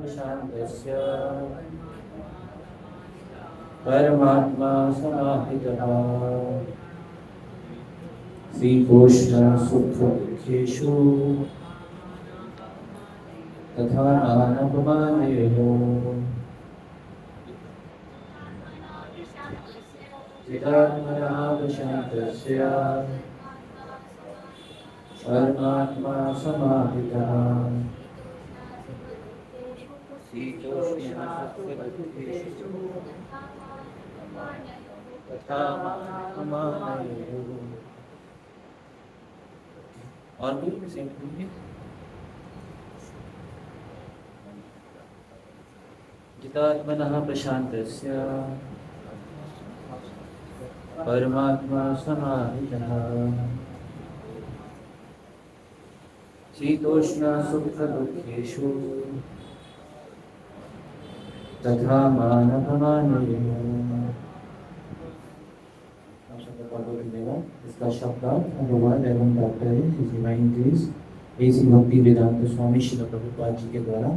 प्रशान्तस्य परमात्मा समाहितः शीतोष्ण सुख दुःखेषु तथा नानपमानयोः चिदात्मनः प्रशान्तस्य परमात्मा समाहितः शीतोष्ण सुख दुःखेषु तथा नानपमानयोः। और भी सेम चिदात्मनः प्रशान्तस्य परमात्मा समाहितः शीतोष्ण सुख दुःखेषु तथा मानवमानयोः। इसका शब्दार्थ अनुवाद एवं तात्पर्य एसी भक्ति वेदांत स्वामी श्रील प्रभुपाद जी के द्वारा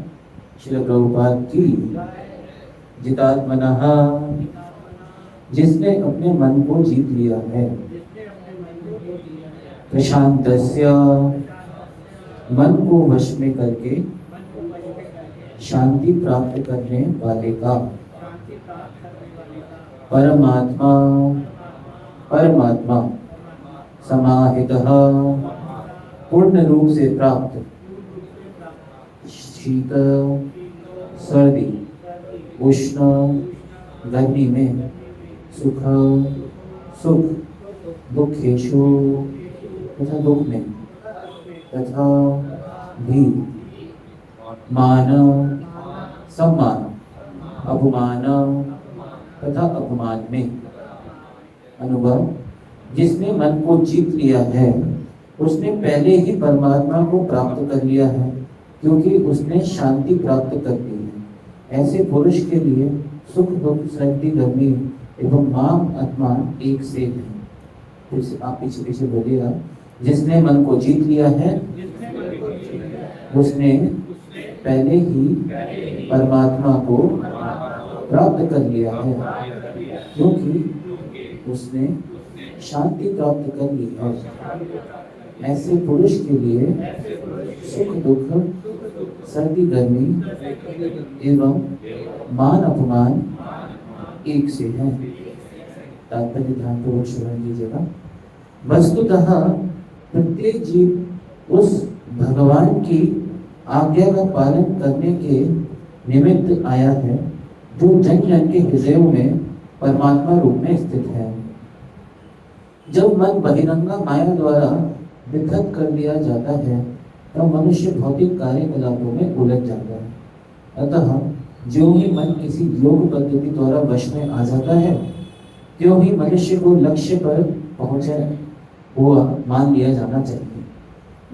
श्रील प्रभुपाद की जितात्मनः जिसने अपने मन को जीत लिया है, प्रशांतस्य मन को वश में करके शांति प्राप्त करने वाले का, परमात्मा परमात्मा समाहितः पूर्ण रूप से प्राप्त, शीत सर्दी उष्ण गर्मी में, सुख सुख दुखेषु तथा दुख में, तथा भी मान सम्मान अपमान तथा अपमान में। अनुभव जिसने मन को जीत लिया है उसने पहले ही परमात्मा को प्राप्त कर लिया है, क्योंकि उसने शांति प्राप्त कर ली है। ऐसे पुरुष के लिए सुख दुख सर्दी गर्मी एवं मान अपमान एक से है। फिर से आप पीछे पीछे बोलिएगा। जिसने मन को जीत लिया है उसने पहले ही परमात्मा को प्राप्त कर लिया है, क्योंकि उसने शांति प्राप्त कर ली है। ऐसे पुरुष के लिए सुख दुख सर्दी गर्मी एवं मान अपमान एक से है। तात्पर्य ध्यानपूर्वक श्रवण कीजिएगा। वस्तुतः प्रत्येक जीव उस भगवान की आज्ञा का पालन करने के निमित्त आया है जो जन जन के हृदयों में परमात्मा रूप में स्थित है। जब मन बहिरंगा माया द्वारा विकृत कर दिया जाता है तब मनुष्य भौतिक कार्यकलापों में उलझ जाता है। अतः जो ही मन किसी योग पद्धति द्वारा वश में आ जाता है त्यों ही मनुष्य को लक्ष्य पर पहुंचे हुआ मान लिया जाना चाहिए।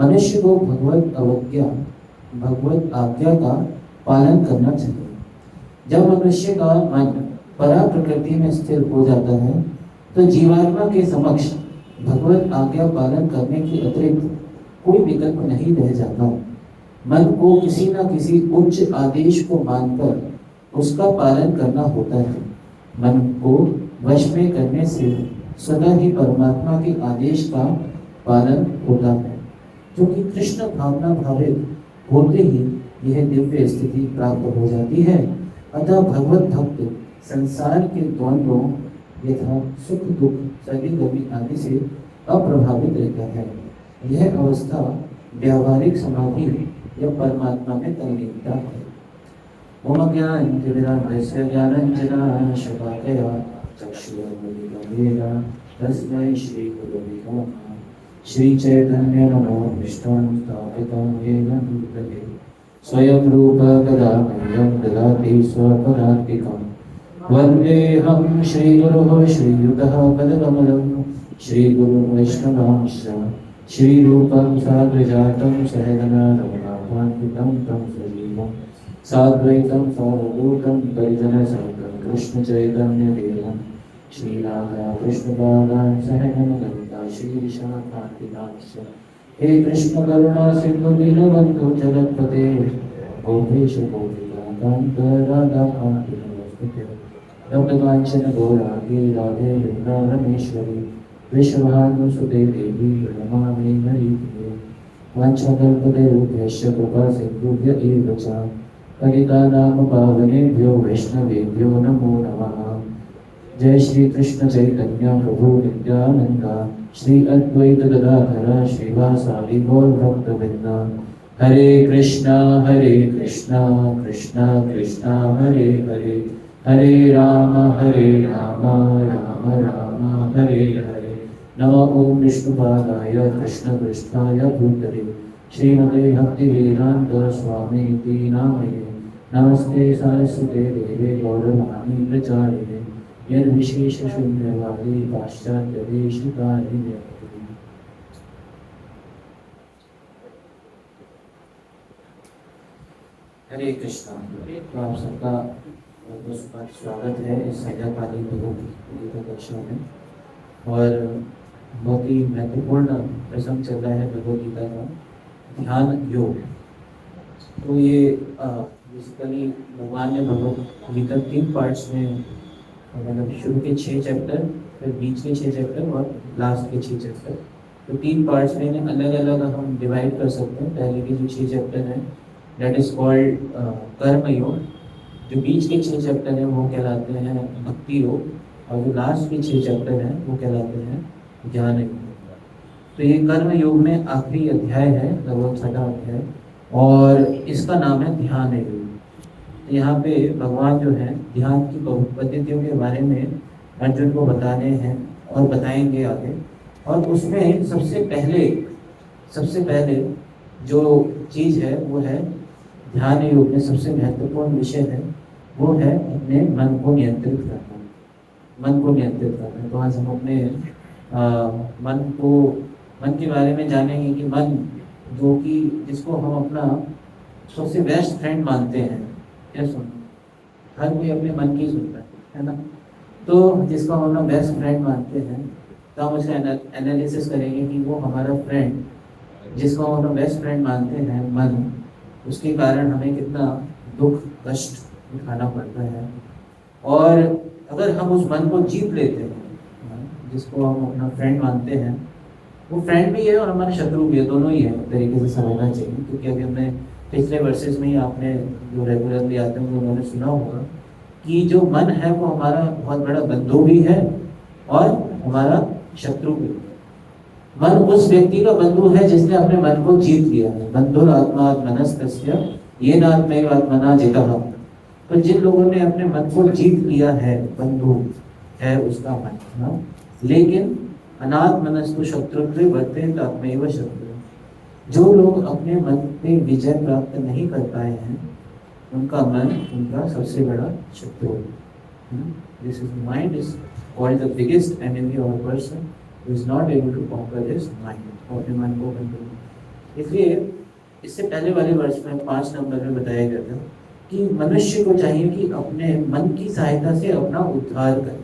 मनुष्य को भगवत आज्ञा का पालन करना चाहिए। जब मनुष्य का मन परा प्रकृति में स्थिर हो जाता है तो जीवात्मा के समक्ष भगवत आज्ञा पालन करने के अतिरिक्त कोई विकल्प नहीं रह जाता। मन को किसी न किसी उच्च आदेश को मानकर उसका पालन करना होता है। मन को वश में करने से सदा ही परमात्मा के आदेश का पालन होता है, क्योंकि कृष्ण भावना भावित होते ही यह दिव्य स्थिति प्राप्त हो जाती है। अतः भगवत भक्त संसार के द्वंद्वों यथा सुख दुख सर्दी गर्मी आदि से अप्रभावित रहता है। यह अवस्था व्यावहारिक समाधि या परमात्मा में तल्लीनता है। ओम ज्ञानतिमिरान्धस्य ज्ञानाञ्जनशलाकया चक्षुरुन्मीलितं तस्मै श्रीगुरवे नमः। श्रीचैतन्यमनोभीष्टं स्थापितं येन भूतले स्वयं रूप कदा मह्यं ददाति स्वपदान्तिकम्। वन्देऽहं श्रीगुरुः श्रीयुतः पदकमलं श्रीगुरुं वैष्णवांश्च श्रीरूपं साग्रजातं सहगना रघुनाथान्वितं तं सजीवं साद्वैतं सावधूतं परिजनसहितं कृष्णचैतन्यदेवं श्रीराधा कृष्णपादान् सहगणललिता श्रीविशाखान्वितांश्च। हे कृष्ण करुणा सिन्धु दीनबन्धु जगत्पते गोपेश गोपिका कांत राधा कांत नमस्ते। नवकांचन गौरांगी राधे वृंदावनेश्वरी विश्वभानुसुते देवी प्रणमामि हरिप्रिये। वाञ्छाकल्पतरुभ्यश्च कृपा सिन्धुभ्य एव च पतितानां पावनेभ्यो वैष्णवेभ्यो नमो नमः। जय श्री कृष्ण चैतन्य प्रभु नित्यानंद श्री अद्वैत गदाधर श्रीवासादि गौर भक्तवृंद। हरे कृष्णा कृष्णा कृष्णा हरे हरे, हरे राम राम राम हरे हरे। नमो ओम विष्णुपादाय कृष्ण कृष्णाय भूतले श्रीमते भक्तिवेदांत स्वामी नामये। नमस्ते सरस्वते देवे गौरवाणी प्रचारिणे निर्विशेष शून्यवादी पाश्चात्य देशकारिणे। हरे कृष्णा। तो आप सबका बहुत स्वागत है इस संध्याकालीन भगवत कक्षा में। और बहुत ही महत्वपूर्ण प्रसंग चल रहा है भगवद गीता का, ध्यान योग। तो ये बेसिकली भगवान ने भगवद गीता 3 पार्ट्स में, मतलब शुरू के 6 चैप्टर, फिर बीच के 6 चैप्टर और लास्ट के 6 चैप्टर, तो 3 पार्ट्स में इन्हें अलग अलग हम डिवाइड कर सकते हैं। पहले के जो 6 चैप्टर हैं दैट इज कॉल्ड कर्म योग, जो बीच के 6 चैप्टर हैं वो कहलाते हैं भक्ति योग, और जो लास्ट के 6 चैप्टर हैं वो कहलाते हैं ज्ञान योग। तो ये कर्म योग में आखिरी अध्याय है, लगभग 6वां अध्याय, और इसका नाम है ध्यान योग। यहाँ पे भगवान जो है ध्यान की पद्धतियों के बारे में अर्जुन को बताने हैं और बताएंगे आगे। और उसमें सबसे पहले जो चीज़ है वो है ध्यान योग में सबसे महत्वपूर्ण विषय है वो है अपने मन को नियंत्रित करना। तो आज हम अपने मन के बारे में जानेंगे कि मन जो कि जिसको हम अपना सबसे बेस्ट फ्रेंड मानते हैं। क्या सुनना, हर कोई अपने मन की सुनता है ना। तो जिसको हम अपना बेस्ट फ्रेंड मानते हैं, तो हम उसका एनालिसिस करेंगे कि वो हमारा फ्रेंड, जिसको हम अपना बेस्ट फ्रेंड मानते हैं मन, उसके कारण हमें कितना दुख कष्ट उठाना पड़ता है। और अगर हम उस मन को जीत लेते हैं, जिसको हम अपना फ्रेंड मानते हैं, वो फ्रेंड भी है और हमारा शत्रु भी है, दोनों ही है तरीके से समझना चाहिए। क्योंकि अभी हमने पिछले वर्सेस में ही आपने जो रेगुलरली आते हैं उन्होंने सुना होगा कि जो मन है वो हमारा बहुत बड़ा बंधु भी है और हमारा शत्रु भी। मन उस व्यक्ति का बंधु है जिसने अपने मन को जीत लिया है। बंधुरात्मा मनस्तस्य येन आत्मना जितः। तो जिन लोगों ने अपने मन को जीत लिया है, बंधु है उसका मन ना। लेकिन अनाथ मनस्तु शत्रुत्वे वर्तेत आत्मैव शत्रु। जो लोग अपने मन पे विजय प्राप्त नहीं कर पाए हैं, उनका मन उनका सबसे बड़ा शत्रु है। This is mind is called the biggest enemy of a person who is not able to conquer his mind. अपने मन को कंट्रोल। इसलिए इससे पहले वाले वर्ष में 5 नंबर में बताया गया था कि मनुष्य को चाहिए कि अपने मन की सहायता से अपना उद्धार करे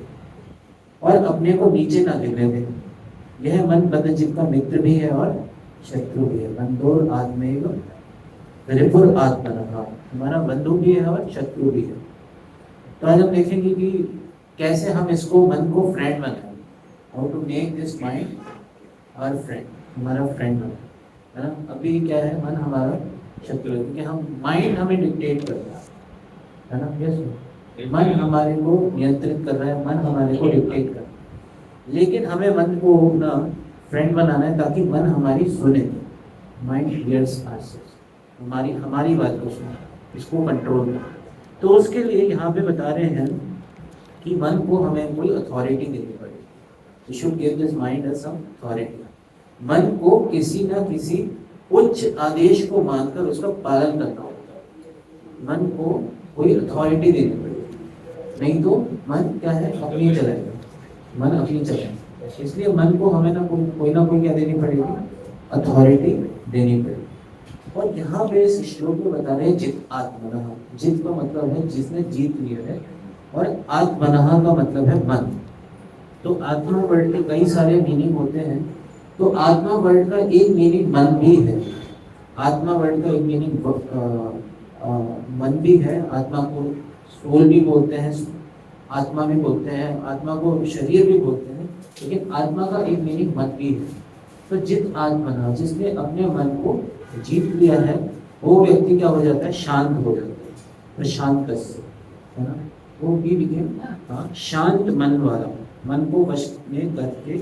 और अपने को नीचे ना गिरने दे। यह मन बंधजित का मित्र भी है और शत्रु भी है। बंधुर आत्मैव रिपुर आत्मनः, हमारा बंधु भी है और शत्रु भी है। तो आज हम देखेंगे कि कैसे हम इसको मन को फ्रेंड बनाएं, how to make this mind our friend, हमारा फ्रेंड बनाए, है ना। अभी क्या है, मन हमारा शत्रु है क्योंकि हम माइंड हमें डिक्टेट कर रहा है ना। यस, मन हमारे को नियंत्रित कर रहा है, मन हमारे को डिक्टेट कर रहा है। लेकिन हमें मन को अपना फ्रेंड बनाना है ताकि मन हमारी सुने। माइंड हियर्स आवर, हमारी बात को सुने, इसको कंट्रोल करें। तो उसके लिए यहाँ पे बता रहे हैं कि मन को हमें कोई अथॉरिटी देनी पड़ेगी। We should give this mind some authority. मन को किसी ना किसी उच्च आदेश को मानकर उसका पालन करना होगा। मन को कोई अथॉरिटी देनी पड़ेगी, नहीं तो मन क्या है, अपनी चलाएगा, मन अपनी चलाएगा। इसलिए मन को हमें ना कोई क्या देनी पड़ेगी, अथॉरिटी देनी पड़ेगी। और यहाँ पे इस श्लोक में बता रहे हैं जित आत्मनः। जित का मतलब है जिसने जीत लिया है, और आत्मनः का मतलब है मन। तो आत्मा वर्ड के कई सारे मीनिंग होते हैं। तो आत्मा वर्ड का एक मीनिंग मन भी है। आत्मा वर्ड का एक मीनिंग मन भी है, आत्मा को सोल भी बोलते हैं, आत्मा भी बोलते हैं, आत्मा को शरीर भी बोलते हैं, लेकिन आत्मा का एक मीनिंग मन भी है। तो जित आत्मा, जिसने अपने मन को जीत लिया है, वो व्यक्ति क्या हो जाता है, शांत हो जाता है, प्रशांत से, है ना, वो भी बिकेम शांत मन वाला, मन को वश में करके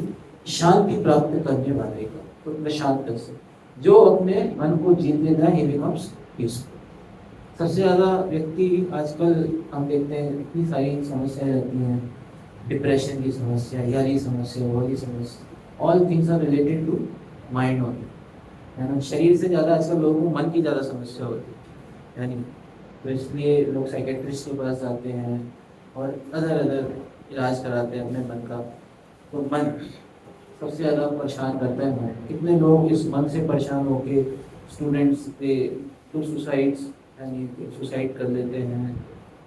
शांति प्राप्त करने वाले का, तो प्रशांत से जो अपने मन को जीत लेता है, he becomes peaceful। सबसे ज़्यादा व्यक्ति आजकल हम देखते हैं इतनी सारी समस्याएं रहती हैं, डिप्रेशन की समस्या, यारी समस्या, वाली समस्या, all things are related to mind only, है ना। शरीर से ज़्यादा आजकल लोगों को मन की ज़्यादा समस्या होती है, यानी तो इसलिए लोग साइकेट्रिस्ट के पास जाते हैं और अदर इलाज कराते हैं अपने मन का। तो मन सबसे ज़्यादा परेशान करता है मन। कितने लोग इस मन से परेशान होके स्टूडेंट्स पे टू सुसाइड्स, यानी सुसाइड कर लेते हैं,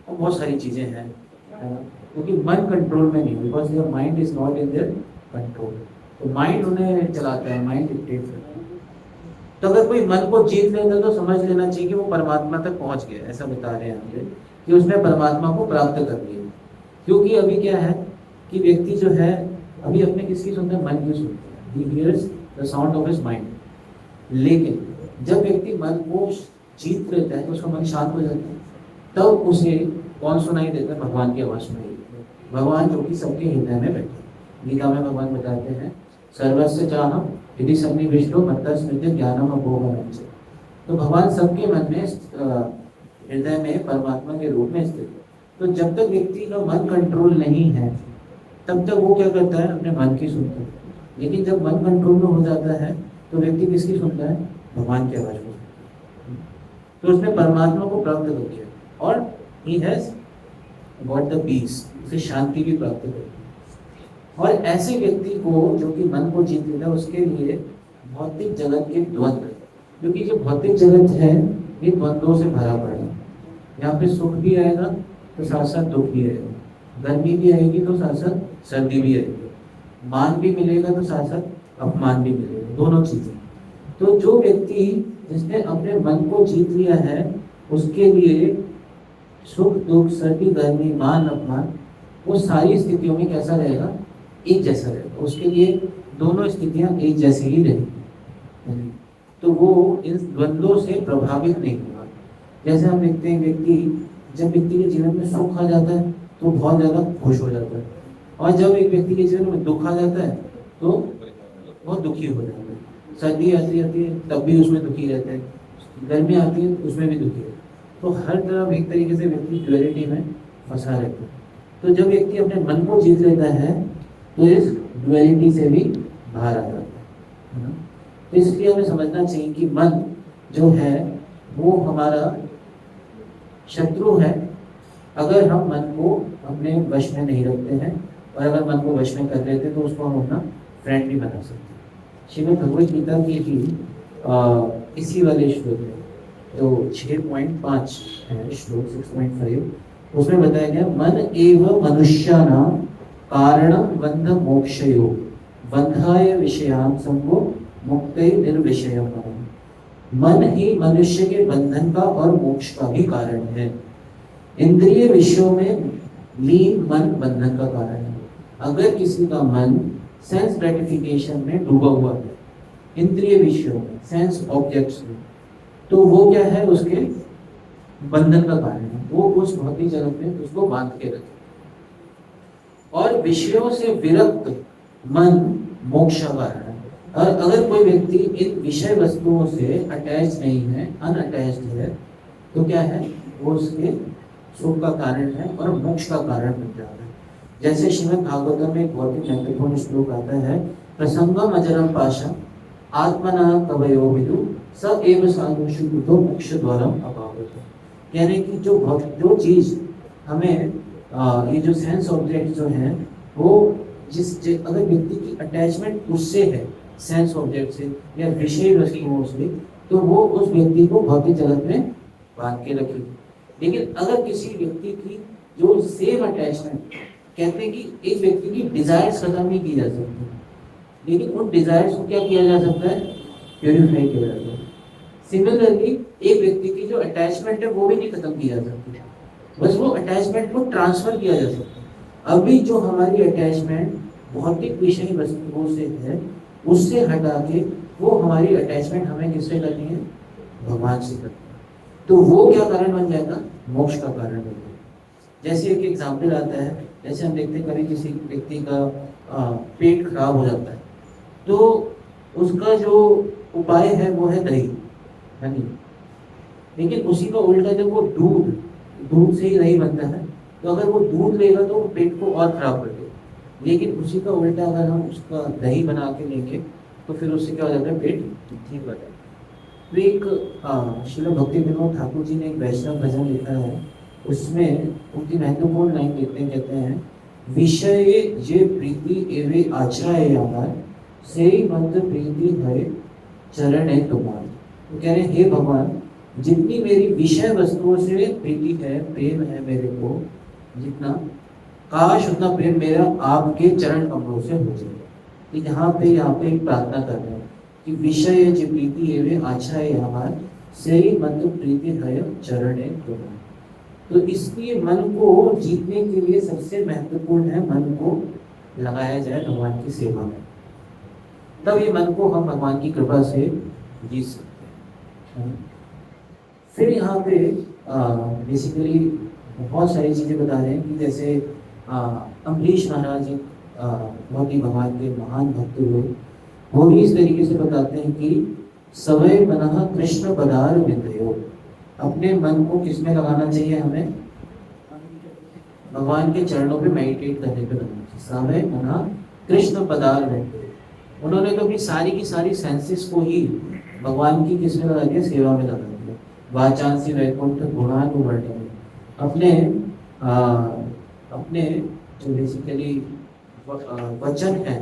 और बहुत सारी चीज़ें हैं, है ना, क्योंकि मन कंट्रोल में नहीं, because your mind is not in their control. तो माइंड उन्हें चलाता है, माइंड डिक्टेट करता है। तो अगर कोई मन को जीत लेता तो समझ लेना चाहिए कि वो परमात्मा तक पहुंच गया, ऐसा बता रहे हैं हमसे कि उसने परमात्मा को प्राप्त कर लिया। क्योंकि अभी क्या है कि व्यक्ति जो है अभी अपने किसकी सुनता है, मन की सुनता है, he hears the sound of his mind। लेकिन जब व्यक्ति मन को जीत लेता है तो उसका मन शांत हो जाता है, तब उसे कौन सुनाई देता है, भगवान की आवाज़ सुनाई देती है, भगवान जो कि सबके हृदय में बैठे। गीता में भगवान बताते हैं, सर्वस्य चाहम यदि सन्नि विष्णु मत्तः स्मृति ज्ञानम अभोगम। तो भगवान सबके मन में हृदय में परमात्मा के रूप में स्थित है। तो जब तक व्यक्ति का मन कंट्रोल नहीं है तब तक वो क्या करता है, अपने मन की सुनता है। लेकिन जब मन कंट्रोल में हो जाता है तो व्यक्ति किसकी सुनता है, भगवान की आवाज़ को। तो उसने परमात्मा को प्राप्त कर लिया और he has got the peace, उसे शांति भी प्राप्त कर ली। और ऐसे व्यक्ति को जो कि मन को जीत लेता है, उसके लिए भौतिक जगत के द्वंद्व, क्योंकि जो भौतिक जगत है ये द्वंद्वों से भरा पड़ा है। यहाँ पे सुख भी आएगा तो साथ साथ दुख भी आएगा, गर्मी भी आएगी तो साथ साथ सर्दी भी आएगी, मान भी मिलेगा तो साथ साथ अपमान भी मिलेगा, दोनों चीजें। तो जो व्यक्ति जिसने अपने मन को जीत लिया है, उसके लिए सुख दुख, सर्दी गर्मी, मान अपमान, वो सारी स्थितियों में कैसा रहेगा, एक जैसा रहेगा। उसके लिए दोनों स्थितियां एक जैसे ही रहेगी, तो वो इन द्वंद्वों से प्रभावित नहीं होगा। जैसे हम देखते हैं जब व्यक्ति के जीवन में सुख आ जाता है तो बहुत ज़्यादा खुश हो जाता है, और जब एक व्यक्ति के जीवन में दुख आ जाता है तो बहुत दुखी हो जाता है। सर्दी आती है तब भी उसमें दुखी रहता है, गर्मी आती है उसमें भी दुखी रहता है। तो हर तरफ एक तरीके से व्यक्ति ड्युअलिटी में फंसा रहता है। तो जब व्यक्ति अपने मन को जीत लेता है तो इस ड्युअलिटी से भी बाहर आ जाता है ना। तो इसलिए हमें समझना चाहिए कि मन जो है वो हमारा शत्रु है अगर हम मन को अपने वश में नहीं रखते हैं, और अगर मन को वश में कर लेते हैं तो उसको हम अपना फ्रेंड भी बना सकते हैं। श्रीमद् भगवद गीता की भी इसी वाले श्लोक में, तो 6.5 है श्लोक 6.5, उसमें बताया गया, मन एव मनुष्याणां कारणं बंध मोक्षयो बंधाय विषयान् संगो मुक्तये निर्विषयम्। मन ही मनुष्य के बंधन का और मोक्ष का भी कारण है। इंद्रिय विषयों में लीन मन बंधन का कारण है। अगर किसी का मन सेंस ग्रेटिफिकेशन में डूबा हुआ है, इंद्रिय विषयों में, सेंस ऑब्जेक्ट्स में, तो वो क्या है, उसके बंधन का कारण है। वो उस भौतिक जगत में उसको बांध के रखे। और विषयों से विरक्त मन मोक्ष का कारण है। और अगर कोई व्यक्ति इन विषय वस्तुओं से अटैच नहीं है, अनअटैच्ड है, तो क्या है, वो उसके सुख का कारण है और मोक्ष का कारण बन जाता है। जैसे श्रीमद् भागवतम में एक बहुत ही महत्वपूर्ण श्लोक आता है, प्रसंगम अजरम पाशम आत्मना कवयो विदु स एव साधुषु बुद्धो मोक्ष द्वारम अपावृतो। यानी कि जो चीज हमें ये जो सेंस ऑब्जेक्ट जो है, वो अगर व्यक्ति की अटैचमेंट उससे है, सेंस ऑब्जेक्ट से या विषय वस्तुओं से, तो वो उस व्यक्ति को भौतिक जगत में बांध के रखेगी। लेकिन अगर किसी व्यक्ति की जो सेम अटैचमेंट, कहते हैं कि एक व्यक्ति की डिजायर्स खत्म नहीं की जा सकती, लेकिन उन डिजायर्स को क्या किया जा सकता है, प्योरीफाई किया जा सकता है। सिमिलरली एक व्यक्ति की जो अटैचमेंट है वो भी नहीं खत्म की जा सकती, बस वो अटैचमेंट को ट्रांसफर किया जा सकता है। अभी जो हमारी अटैचमेंट भौतिक विषय वस्तुओं से है, उससे हटा के वो हमारी अटैचमेंट हमें किससे करनी है? भगवान से करनी है। तो वो क्या कारण बन जाएगा? मोक्ष का कारण बन जाएगा। जैसे एक एग्जाम्पल आता है, जैसे हम देखते हैं कभी किसी व्यक्ति का पेट खराब हो जाता है, तो उसका जो उपाय है वो है दही, है नहीं? लेकिन उसी का उल्टा जब वो दूध दूध से ही दही बनता है, तो अगर वो दूध लेगा तो वो पेट को और खराब कर देगा। लेकिन उसी का उल्टा अगर हम उसका दही बना के लेंगे तो फिर उससे क्या हो जाता है? पेट ठीक हो जाता है। तो एक श्रील भक्ति विनोद ठाकुर जी ने एक वैष्णव भजन लिखा है, उसमें उनकी महत्वपूर्ण लाइन कहते हैं, विषय ये प्रीति एवे आश्रय आधार से मंत्र प्रीति है चरण है तुम्हार। तो कह रहे हैं, हे भगवान, जितनी मेरी विषय वस्तुओं से प्रीति है, प्रेम है मेरे को, जितना काश उतना प्रेम मेरा आपके चरण कमलों से हो जाए। तो यहाँ पे एक प्रार्थना कर रहे हैं कि विषय जो प्रीति एवे आश्रय हमार से मंत्र प्रीति है चरण है तुम्हार। तो इसलिए मन को जीतने के लिए सबसे महत्वपूर्ण है मन को लगाया जाए भगवान की सेवा में, तब ये मन को हम भगवान की कृपा से जीत सकते हैं। फिर यहाँ पे बेसिकली बहुत सारी चीज़ें बता रहे हैं कि जैसे अम्बरीश महाराज बहुत ही भगवान के महान भक्त हुए, वो भी इस तरीके से बताते हैं कि सवय मनः कृष्ण पदार विद्यो, अपने मन को किसमें लगाना चाहिए? हमें भगवान के चरणों पे मेडिटेट करने पे लगाना चाहिए। सवय मनः कृष्ण पदार विद्यो, उन्होंने तो अपनी सारी की सारी सेंसेस को ही भगवान की किसमें लगा दिया? सेवा में लगा दिया। वाचांसी वैकुंठ गुणानुवर्णिनी, अपने अपने जो बेसिकली वचन है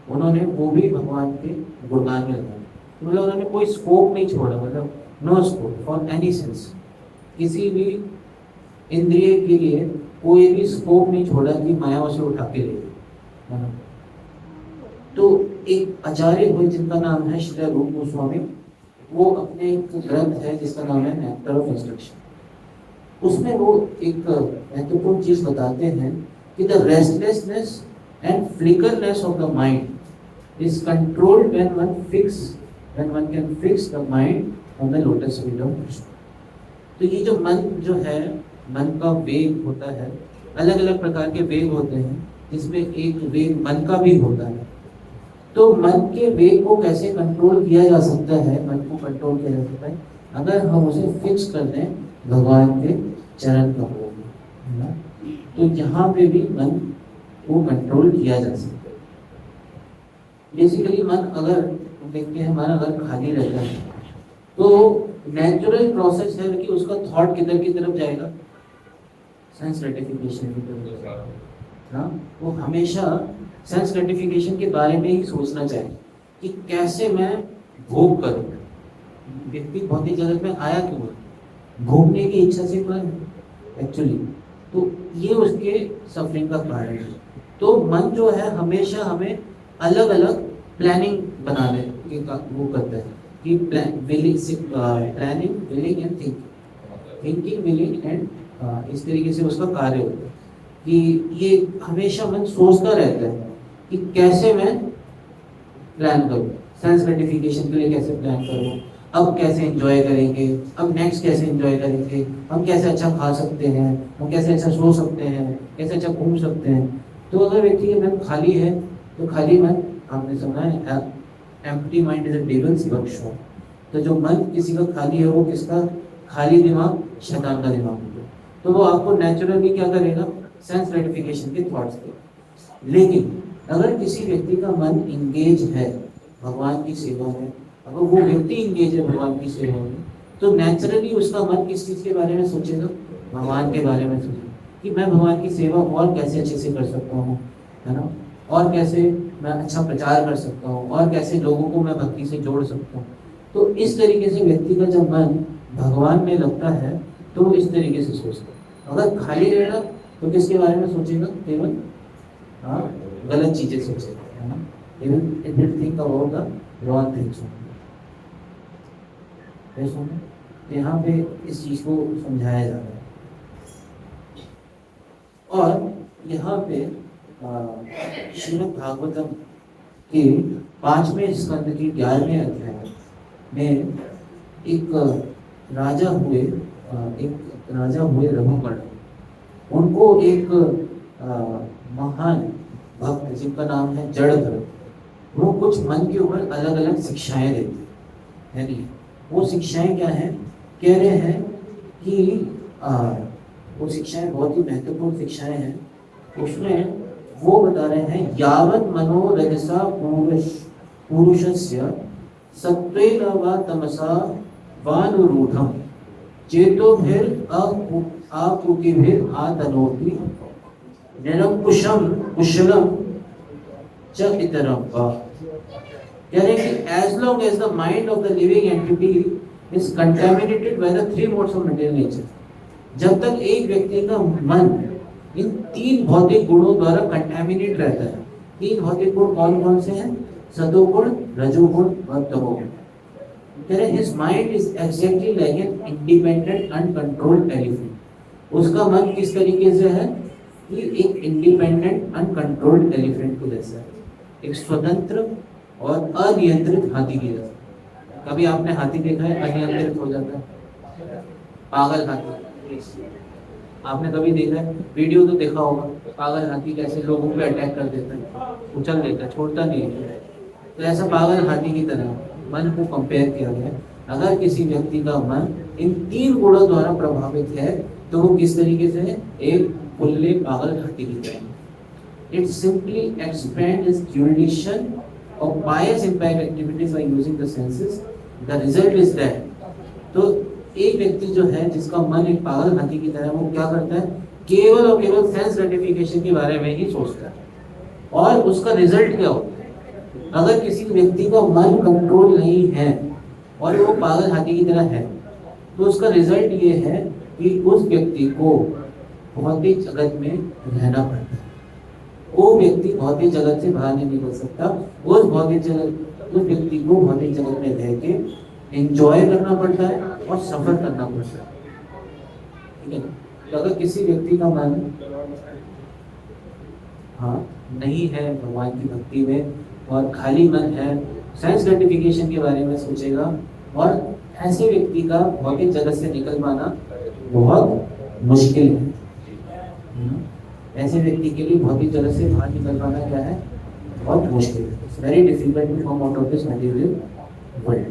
उन्होंने वो भी भगवान के गुणगान में लगाया। मतलब उन्होंने कोई स्कोप नहीं छोड़ा, मतलब no scope for any sense, किसी भी इंद्रिय के लिए कोई भी स्कोप नहीं छोड़ा कि माया उसे उठा के ले गई। तो एक आचार्य हुए जिनका नाम है श्री रूप गोस्वामी, वो अपने एक ग्रंथ है जिसका नाम है नेक्टर ऑफ इंस्ट्रक्शन, उसमें वो एक महत्वपूर्ण चीज बताते हैं कि the restlessness and flickerness of the mind is controlled when one can fix the mind on the lotus feet of Krishna। तो ये जो मन जो है, मन का वेग होता है, अलग अलग प्रकार के वेग होते हैं, जिसमें एक वेग मन का भी होता है। तो मन के वेग को कैसे कंट्रोल किया जा सकता है? मन को कंट्रोल किया जा सकता है अगर हम उसे फिक्स कर दें भगवान के चरण कमलों में, है ना? तो यहाँ पे भी मन को कंट्रोल किया जा सकता है। बेसिकली मन अगर देखते हैं, मन अगर खाली रहता है तो नेचुरल प्रोसेस है कि उसका थॉट किधर की तरफ जाएगा? सेंस ग्रेटिफिकेशन की तरफ ना। वो हमेशा सेंस ग्रेटिफिकेशन के बारे में ही सोचना चाहिए कि कैसे मैं भोग करूं। व्यक्ति भौतिक जगत में आया क्यों है? भोगने की इच्छा से तो एक्चुअली, तो ये उसके सफरिंग का कारण है। तो मन जो है हमेशा हमें अलग अलग प्लानिंग बनाने की वो करता है कि planning, willing and thinking willing and इस तरीके से उसका कार्य होता है कि ये हमेशा मन सोचता रहता है कि कैसे मैं प्लान करूँ, सेंस ग्रेटिफिकेशन के लिए कैसे प्लान करूँ, अब कैसे एंजॉय करेंगे, अब नेक्स्ट कैसे एंजॉय करेंगे, हम कैसे अच्छा खा सकते हैं, हम कैसे अच्छा सो सकते हैं, कैसे अच्छा घूम सकते हैं। तो अगर व्यक्ति के मन खाली है तो खाली मन, आपने सुना है empty mind is a devils workshop. तो जो मन किसी का खाली है वो किसका? खाली दिमाग शैतान का दिमाग होगा। तो वो आपको नेचुरली क्या करेगा? सेंस ग्रेटिफिकेशन के थॉट्स देगा। लेकिन अगर किसी व्यक्ति का मन इंगेज है भगवान की सेवा में, अगर वो व्यक्ति इंगेज है भगवान की सेवा में, तो नेचुरली उसका मन किस चीज़ के बारे में सोचेगा? भगवान के बारे में सोचेगा कि मैं भगवान की सेवा और कैसे अच्छे से कर सकता हूँ, है ना? और कैसे मैं अच्छा प्रचार कर सकता हूँ, और कैसे लोगों को मैं भक्ति से जोड़ सकता हूँ। तो इस तरीके से व्यक्ति का जब मन भगवान में लगता है तो वो इस तरीके से सोचता है। अगर खाली रहेगा तो किसके बारे में सोचेगा? केवल गलत चीजें सोचेगा, है ना? It will think about the wrong things. यहाँ पे इस चीज को समझाया जा रहा है। और यहाँ पे श्रीमद् भागवतम के 5वें स्कंद के 11वें अध्याय में एक राजा हुए रघुवंश, उनको एक महान भक्त जिनका नाम है जड़भरत, वो कुछ मन के ऊपर अलग अलग शिक्षाएं देते हैं। वो शिक्षाएं क्या हैं? कह रहे हैं कि वो शिक्षाएं बहुत ही महत्वपूर्ण शिक्षाएं हैं। उसमें वो बता रहे हैं, यावत मनोरजसा पुरुषस्य सत्वेन वा तमसा वानुरूढ़ं चेतोभिर आकुतिभिर आतनोति निरंकुशम कुशलम च इतरम वा। कह रहे हैं कि as long as the mind of the living entity is contaminated by the three modes of material nature, जब तक एक व्यक्ति का मन इन 3 भौतिक गुणों द्वारा कंटामिनेट रहता है। 3 भौतिक गुण कौन कौन से हैं? सतोगुण, रजोगुण और तमोगुण। कह रहे his mind is exactly like an independent uncontrolled elephant। उसका मन किस तरीके से है कि एक इंडिपेंडेंट अनकंट्रोल्ड एलिफेंट को जैसा है, एक स्वतंत्र और अनियंत्रित हाथी की जैसा। कभी आपने हाथी देखा है अनियंत्रित हो जाता है? पागल हाथी आपने कभी देखा है? वीडियो तो देखा होगा, पागल हाथी कैसे लोगों पे अटैक कर देता है, उछल देता है, छोड़ता नहीं है। तो ऐसा पागल हाथी की तरह मन को कंपेयर किया गया। अगर किसी व्यक्ति का मन इन 3 गुणों द्वारा प्रभावित है तो वो किस तरीके से है? एक खुले पागल हाथी की तरह। It simply expands its jurisdiction of pious impact activities by using the senses. The result is that, तो एक व्यक्ति जो है जिसका मन एक पागल हाथी की तरह, वो क्या करता है? केवल और केवल सेंस ग्रेटिफिकेशन के बारे में ही सोचता है। और उसका रिजल्ट क्या होता है? अगर किसी व्यक्ति का मन कंट्रोल नहीं है और वो पागल हाथी की तरह है, तो उसका रिजल्ट ये है कि उस व्यक्ति को भौतिक जगत में रहना पड़ता है। वो व्यक्ति भौतिक जगत से बाहर नहीं निकल सकता। उस व्यक्ति को भौतिक जगत में रह के एंजॉय करना पड़ता है और सफर करना पड़ता है। ठीक है? तो अगर किसी व्यक्ति का मन नहीं है भगवान की भक्ति में और खाली मन है, सेंस ग्रेटिफिकेशन के बारे में सोचेगा, और ऐसे व्यक्ति का भौतिक जगत से निकल पाना बहुत मुश्किल है। ऐसे व्यक्ति के लिए भौतिक जगत से बाहर निकल पाना क्या है? बहुत मुश्किल है। It's very difficult to come out of this material world.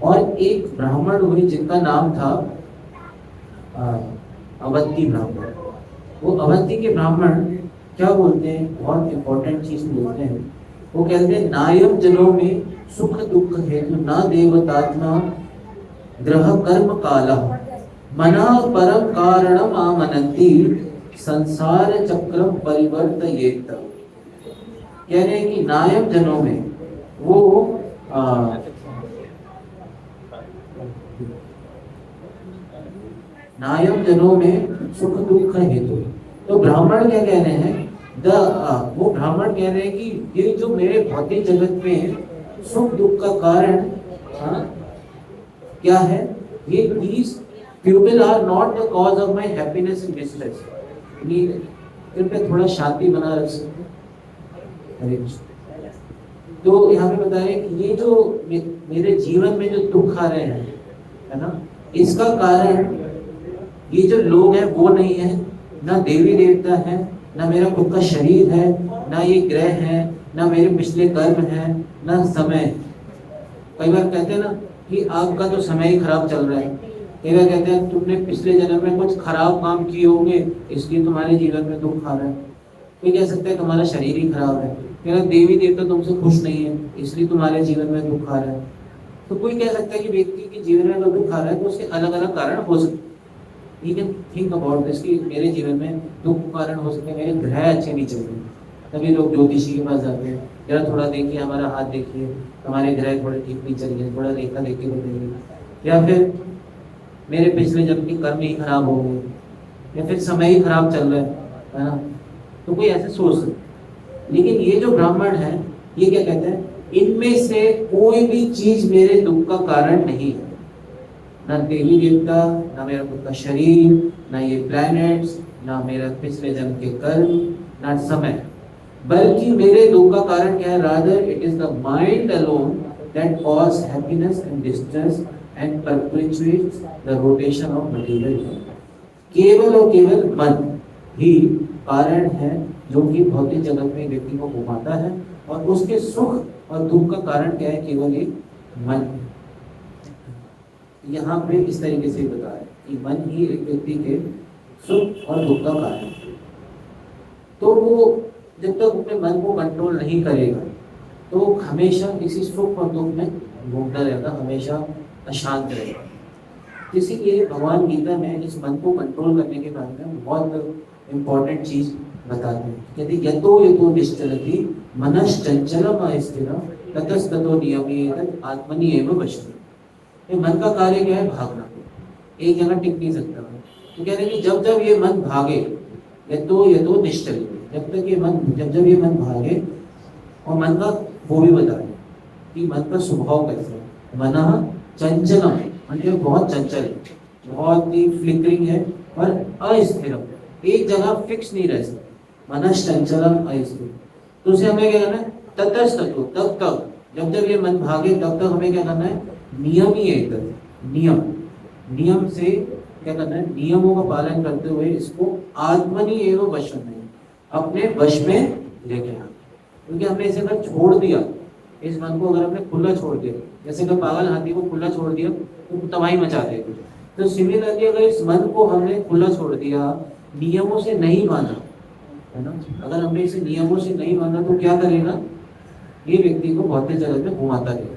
और एक ब्राह्मण हुए जिनका नाम था अवंती ब्राह्मण। वो अवंती के ब्राह्मण क्या बोलते हैं? बहुत इंपॉर्टेंट चीज बोलते हैं। वो कहते हैं, नायम जनों में सुख दुख हेतु ना देवतात्मा ग्रह कर्म काला मना परम कारणम आमनंती संसार चक्रम परिवर्तयेत। कह रहे हैं कि नायम जनों में वो नायम जनों में सुख दुख हेतु। तो ब्राह्मण क्या कह रहे हैं? वो ब्राह्मण कह रहे हैं कि ये जो मेरे भौतिक जगत में सुख दुख का कारण क्या है? ये these people are not the cause of my happiness and distress। कृपया थोड़ा शांति बना रख सकते। तो यहाँ पे बता रहे हैं कि ये जो मेरे जीवन में जो दुख आ रहे हैं, है ना, इसका कारण ये जो लोग हैं वो नहीं है, ना देवी देवता है, ना मेरा खुद का शरीर है, ना ये ग्रह है, ना मेरे पिछले कर्म है, ना समय। कई बार कहते हैं ना कि आपका तो समय ही खराब चल रहा है। कई बार कहते हैं तुमने पिछले जन्म में कुछ खराब काम किए होंगे इसलिए तुम्हारे जीवन में दुख आ रहा है। कोई कह सकता है तुम्हारा शरीर ही खराब है। कहते देवी देवता तुमसे खुश नहीं है इसलिए तुम्हारे जीवन में दुख आ रहा है। तो कोई कह सकता है कि व्यक्ति के जीवन में अगर दुख आ रहा है तो उसके अलग अलग कारण हो सकते हैं। ठीक है, थिंक अबाउट दिस कि मेरे जीवन में दुख कारण हो सकते हैं, मेरे ग्रह अच्छे नहीं चल रहे। तभी लोग ज्योतिषी के पास जाते हैं, जरा थोड़ा देखिए हमारा हाथ देखिए, हमारे ग्रह थोड़े ठीक नहीं चल रहे, थोड़ा रेखा देख के बताइए। या फिर मेरे पिछले जन्म के कर्म ही खराब हो गए, या फिर समय ही खराब चल रहा है ना। तो कोई ऐसे सोच सकता। लेकिन ये जो ब्राह्मण है ये क्या कहते हैं? इनमें से कोई भी चीज मेरे दुख का कारण नहीं है। ना देवी देवता, ना मेरा खुद का शरीर, ना ये प्लैनेट्स, ना मेरा पिछले जन्म के कर्म, ना समय, बल्कि मेरे दुख का कारण क्या है? Rather it is the mind alone that cause happiness and distress and perpetuates the rotation of material. केवल और केवल मन ही कारण है जो कि भौतिक जगत में व्यक्ति को घुमाता है, और उसके सुख और दुख का कारण क्या है? केवल एक मन। यहाँ पे इस तरीके से बताया कि मन ही एक व्यक्ति के सुख और दुख का कारण है। तो वो जब तक अपने मन को कंट्रोल नहीं करेगा तो हमेशा इसी सुख और दुख में घूमता रहेगा, हमेशा अशांत रहेगा। इसीलिए भगवान गीता में इस मन को कंट्रोल करने के बारे में बहुत इंपॉर्टेंट चीज बताते हैं। कहते यतो यतो निश्चलति मनश्चंचलम अस्थिरम ततस्ततो नियम्येत आत्मनि एव वशः। ये मन का कार्य क्या है? भागना, एक जगह टिक नहीं सकता। तो कह रहे हैं कि जब जब ये मन भागे, यतो निश्चल, जब तक ये मन जब ये मन भागे, और मन का वो भी बता रहे कि मन का स्वभाव कैसा है। मनः चंचलम, मन जो बहुत चंचल है, बहुत ही फ्लिकरिंग है और अस्थिरम, एक जगह फिक्स नहीं रह सकता। मनः चंचलम अस्थिर। तो उसे हमें क्या करना है? ततस्ततो, तब तक जब जब ये मन भागे तब तक हमें क्या करना है? नियम ही है, नियम से क्या करना है? नियमों का पालन करते हुए इसको आत्मनि एवं वश में, अपने वश में लेके आना। क्योंकि हमने इसे अगर छोड़ दिया, इस मन को अगर हमने खुला छोड़ दिया, जैसे कि पागल हाथी को खुला छोड़ दिया तो तबाही मचा देगा। तो सिमिलरली अगर इस मन को हमने खुला छोड़ दिया, नियमों से नहीं बांधा, है ना, अगर हमने इसे नियमों से नहीं बांधा तो क्या करेगा? ये व्यक्ति को भौतिक जगत में घुमाता रहेगा।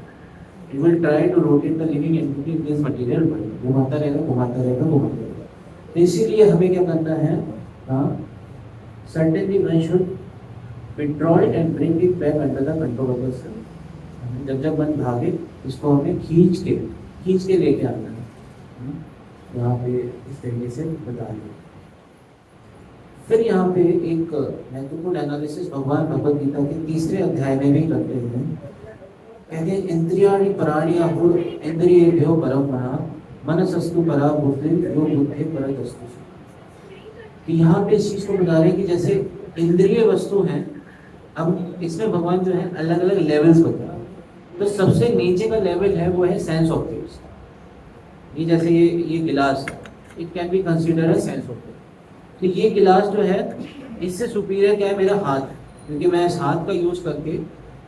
It will try to rotate the living entity in this material world, घुमाता रहेगा। तो इसीलिए हमें क्या करना है? Certainly one should withdraw it and bring it back under the control of the self. जब जब मन भागे इसको हमें खींच के लेके आना है। यहाँ पे इस तरीके से बता रहे। फिर यहाँ पे एक महत्वपूर्ण एनालिसिस भगवान भगवद गीता के 3 अध्याय में भी करते हैं। कहते हैं इंद्रियाणि पराणि अहुर इंद्रियेभ्यो परम मनसस्तु परा बुद्धि यो बुद्धि परतस्तु। कि यहाँ पे इस चीज को बता रहे हैं कि जैसे इंद्रिय वस्तु हैं, अब इसमें भगवान जो है अलग अलग लेवल्स बता रहे हैं। तो सबसे नीचे का लेवल है वो है सेंस ऑब्जेक्ट्स। ये जैसे ये गिलास है, it can be consider as sense object. तो ये गिलास जो है इससे सुपीरियर क्या है? मेरा हाथ, क्योंकि मैं इस हाथ का यूज करके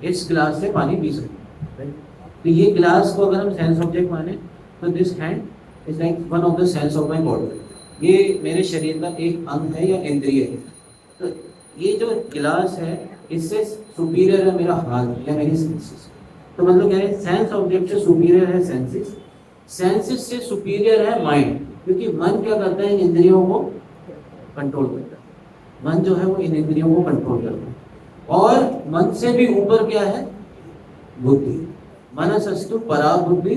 इस गिलास से पानी पी सकता हूँ। तो ये गिलास को अगर हम सेंस ऑब्जेक्ट माने तो this hand is like one of the sense of my body. ये मेरे शरीर का एक अंग है या इंद्रिय है। तो ये जो गिलास है इससे सुपीरियर है मेरा हाथ या मेरी सेंसेस। तो मतलब क्या है? सेंस ऑब्जेक्ट से सुपीरियर है सेंसेस, सेंसेस से सुपीरियर है माइंड। क्योंकि मन क्या करता है? इन इंद्रियों को कंट्रोल करता है। मन जो है वो इन इंद्रियों को कंट्रोल करता है। और मन से भी ऊपर क्या है? बुद्धि। मनसस्तु परा बुद्धि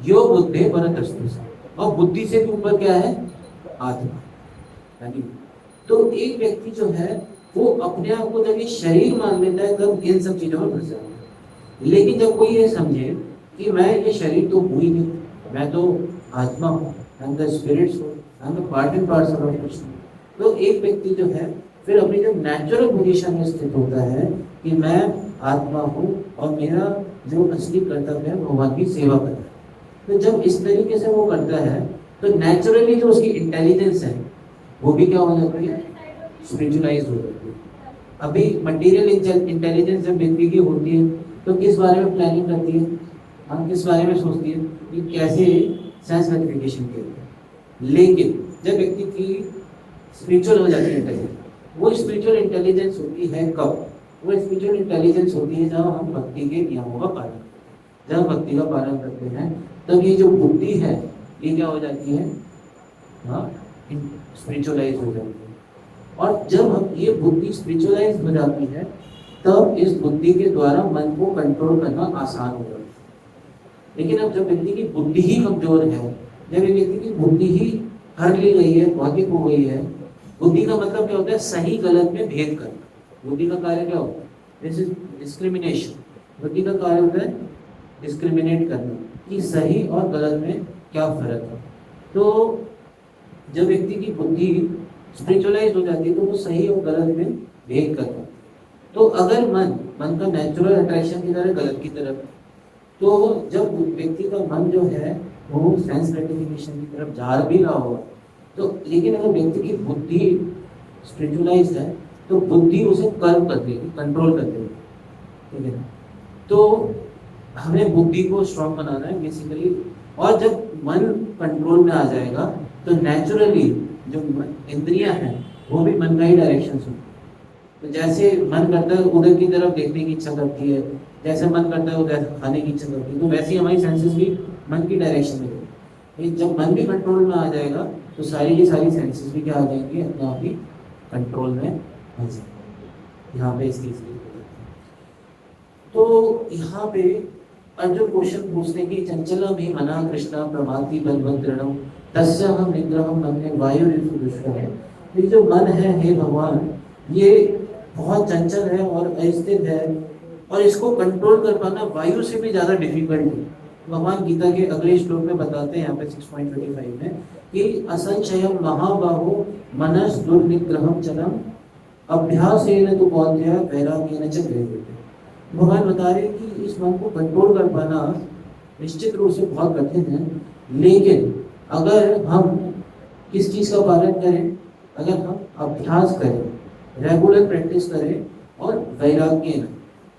यो बुद्धि परतस्तु। और बुद्धि से भी ऊपर क्या है? आत्मा। तो एक व्यक्ति जो है वो अपने आप को जब ये शरीर मान लेता है तब इन सब चीजों में फंस जाता है। लेकिन जब कोई ये समझे कि मैं ये शरीर तो हूँ ही नहीं, मैं तो आत्मा हूँ, I am the spirit soul, I am the part and parcel of Krishna. तो एक व्यक्ति जो है फिर अपनी जब नेचुरल पोजीशन में स्थित होता है कि मैं आत्मा हूँ और मेरा जो असली कर्तव्य है भगवान की सेवा करना है। तो जब इस तरीके से वो करता है तो नेचुरली जो उसकी इंटेलिजेंस है वो भी क्या हो जाती है? स्पिरिचुअलाइज हो जाती है। अभी मटेरियल इंटेलिजेंस जब व्यक्ति की होती है तो किस बारे में प्लानिंग करती है? हम किस बारे में सोचती है कि कैसे सेंस ग्रेटिफिकेशन के लिए। लेकिन जब व्यक्ति की स्पिरिचुअल हो जाती है इंटेलिजेंस, वो स्पिरिचुअल इंटेलिजेंस होती है कब? वो स्पिरिचुअल इंटेलिजेंस होती है जब हम भक्ति के नियमों का पालन करते हैं। जब भक्ति का पालन करते हैं तब ये जो बुद्धि है ये क्या हो जाती है? स्पिरिचुअलाइज हो जाती है। और जब हम ये बुद्धि स्पिरिचुअलाइज हो जाती है तब इस बुद्धि के द्वारा मन को कंट्रोल करना आसान हो जाता है। लेकिन अब जब व्यक्ति की बुद्धि ही कमजोर है, जब एक व्यक्ति की बुद्धि ही हर ली गई है, भौतिक हो गई है, बुद्धि का मतलब क्या होता है? सही गलत में भेद करना। बुद्धि का कार्य क्या होता है? This is discrimination. बुद्धि का कार्य होता है डिस्क्रिमिनेट करना कि सही और गलत में क्या फर्क है। तो जब व्यक्ति की बुद्धि स्पिरिचुअलाइज हो जाती है तो वो सही और गलत में भेद करता है। तो अगर मन का नेचुरल अट्रैक्शन की तरह गलत की तरफ, तो जब व्यक्ति का मन जो है वो सेंस ग्रेटिफिकेशन की तरफ जा भी रहा होगा, तो लेकिन अगर व्यक्ति की बुद्धि स्पिरिचुअलाइज्ड है तो बुद्धि उसे कर्व कर देगी, कंट्रोल कर देगी, ठीक है। तो हमें बुद्धि को स्ट्रॉन्ग बनाना है बेसिकली। और जब मन कंट्रोल में आ जाएगा तो नेचुरली जो इंद्रियां हैं वो भी मन का ही डायरेक्शन सुनती है। तो जैसे मन करता है उधर की तरफ देखने की इच्छा करती है, जैसे मन करता है उधर खाने की इच्छा करती है, तो वैसे ही हमारी सेंसेस भी मन की डायरेक्शन में जाएगी। जब मन भी कंट्रोल में आ जाएगा तो सारी की सारी सेंसेस भी क्या आ जाएंगी, अपने आप ही कंट्रोल में आ जाएंगी। यहाँ पे इसकी तो यहाँ पे अर्जुन क्वेश्चन पूछने की चंचलम ही मना कृष्णा प्रमाति बलवंतरणम तस्य हम निग्रहम मन्ये वायुरिव दुष्करम। ये जो मन है हे भगवान, ये बहुत चंचल है और अस्थिर है, और इसको कंट्रोल कर पाना वायु से भी ज्यादा डिफिकल्ट है। भगवान गीता के अगले श्लोक में बताते हैं यहाँ पे 6.25 में कि असंशयम महाबाहो मनस दुर्निग्रहम चलम अभ्यासेन तु कौन्तेय वैराग्येन च गृह्यते। भगवान बता रहे हैं कि इस मन को कंट्रोल कर पाना निश्चित रूप से बहुत कठिन है, लेकिन अगर हम किस चीज का पालन करें, अगर हम अभ्यास करें, रेगुलर प्रैक्टिस करें और वैराग्य,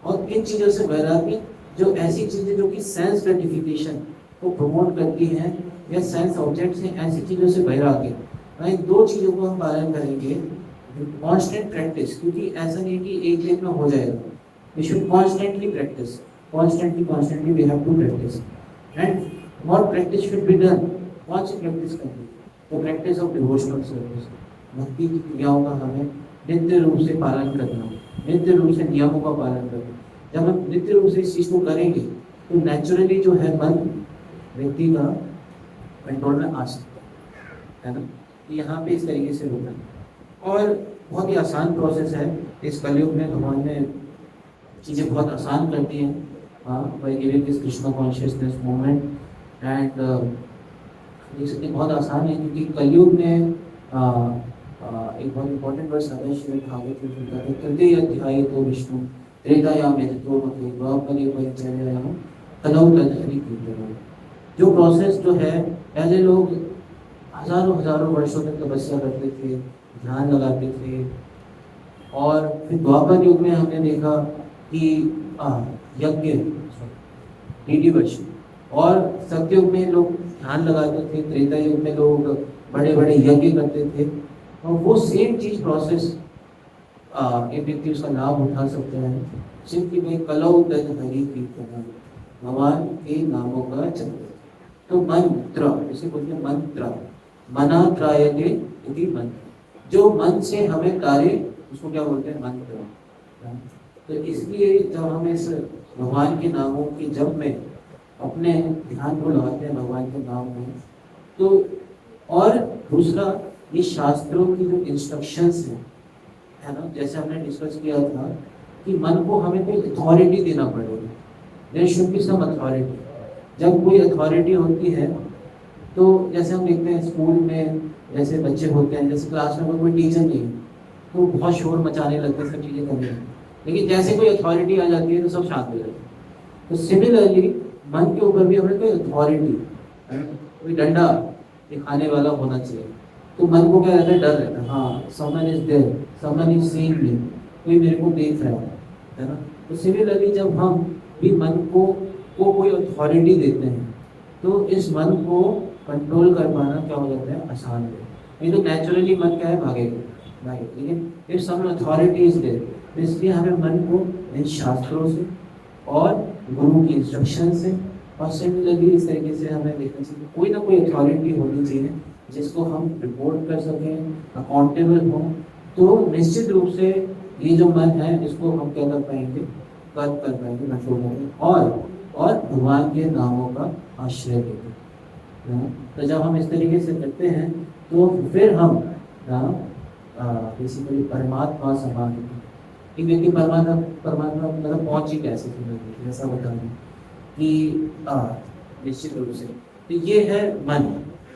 और किन चीजों से वैराग्य, जो ऐसी चीजें जो कि सेंस ग्रेटिफिकेशन को प्रमोट करती हैं या सेंस ऑब्जेक्ट्स हैं, ऐसी चीजों से वैराग्य। इन दो चीजों को हम पालन करेंगे, कॉन्स्टेंट प्रैक्टिस, क्योंकि ऐसा नहीं कि एक दिन में हो जाएगा। We should constantly practice, constantly we have to practice, and what practice should be done? कौन सी प्रैक्टिस करनी? तो प्रैक्टिस ऑफ डिवोशनल सर्विस, भक्ति की क्रियाओं का हमें नित्य रूप से पालन करना, नित्य रूप से नियमों का पालन करना। जब हम नित्य रूप से इस चीज को करेंगे तो नेचुरली जो है मन व्यक्ति का कंट्रोल में आ सकता है ना। यहाँ पे इस तरीके से होता है और बहुत ही आसान प्रोसेस है। इस कलयुग में भगवान ने चीज़ें बहुत आसान करती हैं, by giving this Krishna consciousness movement. And ये बहुत आसान है क्योंकि कलयुग में एक बहुत इंपॉर्टेंट वर्स आता है श्रीमद् भागवत में लिखा है, तृतीय अध्याय तो विष्णु त्रेतायाम यजतो मते द्वापरे परिचर्यायाम कलौ तदहरि कीर्तनम्। जो प्रोसेस जो है, पहले लोग हजारों वर्षों तक तपस्या करते थे, ध्यान लगाते थे, और फिर द्वापर युग में हमने देखा कि यज्ञ वर्ष, और सत्ययुग में लोग ध्यान लगाते थे, त्रेता युग में लोग बड़े बड़े यज्ञ करते थे। और वो सेम चीज प्रोसेस एक व्यक्ति उसका लाभ उठा सकता है सिर्फ कि भाई कलौ तदहरि कीर्तनम्, भगवान के नामों का जप। तो मंत्र, इसे बोलते हैं मंत्र, मना त्रायते इति मंत्र। जो मन से हमें कार्य, उसको क्या बोलते हैं? मंत्र। तो इसलिए जब हम इस भगवान के नामों के जप में अपने ध्यान को लगाते हैं भगवान के नाम में, तो और दूसरा ये शास्त्रों की जो इंस्ट्रक्शंस हैं, है ना, जैसे हमने डिस्कस किया था कि मन को हमें कोई अथॉरिटी देना पड़ेगा। There should be some authority. जब कोई अथॉरिटी होती है तो जैसे हम देखते हैं स्कूल में जैसे बच्चे होते हैं, जैसे क्लास में कोई टीचर नहीं है तो बहुत शोर मचाने लगते हैं, सब चीज़ें करने लगते हैं, लेकिन जैसे कोई अथॉरिटी आ जाती है तो सब शांत हो जाते हैं। तो सिमिलरली मन के ऊपर भी हमें कोई अथॉरिटी, कोई डंडा दिखाने वाला होना चाहिए। तो मन को क्या रहता है? डर रहता है, हाँ someone is there, someone is seeing me, कोई मेरे को देख रहा है ना। तो सिमिलरली जब हम भी मन को कोई अथॉरिटी देते हैं तो इस मन को कंट्रोल कर पाना क्या हो जाता है? आसान है। नहीं तो नेचुरली मन क्या है? भागेगा, लेकिन if some authority is there, तो इसलिए हमें मन को इन शास्त्रों से और गुरु की इंस्ट्रक्शन से और सिमिलरली इस तरीके से हमें देखना चाहिए कोई ना कोई अथॉरिटी होनी चाहिए जिसको हम रिपोर्ट कर सकें, अकाउंटेबल हों। तो निश्चित रूप से ये जो मन है इसको हम क्या कर पाएंगे? कर पाएंगे, कंट्रोल करेंगे और भगवान के नामों का आश्रय लेंगे। तो जब हम इस तरीके से करते हैं तो फिर हम बेसिकली परमात्मा समान, एक व्यक्ति परमात्मा मतलब पहुंच ही कैसे, जैसा बताएं कि निश्चित रूप से तो ये है मन,